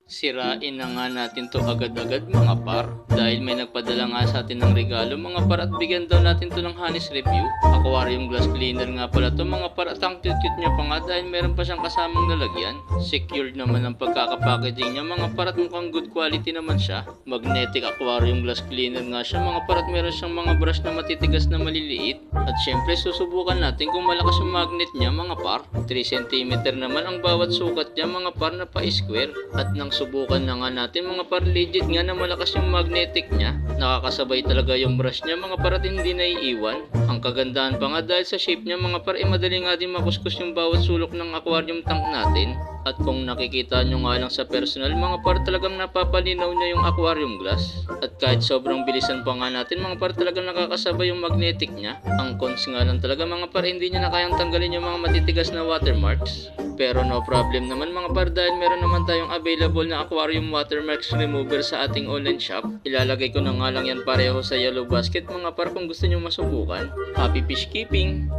Sirain na nga natin to agad-agad mga par dahil may nagpadala nga sa atin ng regalo mga par at bigyan daw natin to ng honest review. Aquarium glass cleaner nga pala to mga par at ang cute niya pa nga dahil meron pa siyang kasamang lalagyan. Secured naman ang pagkakapackaging niya mga par at mukhang good quality naman siya. Magnetic aquarium glass cleaner nga siya mga par at meron siyang mga brush na matitigas na maliliit. At syempre susubukan natin kung malakas yung magnet niya mga par. 3 cm naman ang bawat sukat niya mga par na pa-square. At nang subukan na nga natin mga par, legit nga na malakas yung magnetic niya. Nakakasabay talaga yung brush niya mga par at hindi naiiwan. Ang kagandahan pa nga dahil sa shape niya mga par, madali nga din makuskus yung bawat sulok ng aquarium tank natin. At kung nakikita nyo nga lang sa personal mga par, talagang napapalinaw niya yung aquarium glass. At kahit sobrang bilisan pa nga natin mga par, talagang nakakasabay yung magnetic niya. Ang cons nga lang talaga mga par, hindi niya na kayang tanggalin yung mga matitigas na watermarks. Pero no problem naman mga par dahil meron naman tayong available na aquarium watermarks remover sa ating online shop. Ilalagay ko na nga lang yan pareho sa yellow basket mga par kung gusto nyo masubukan. Happy fish keeping!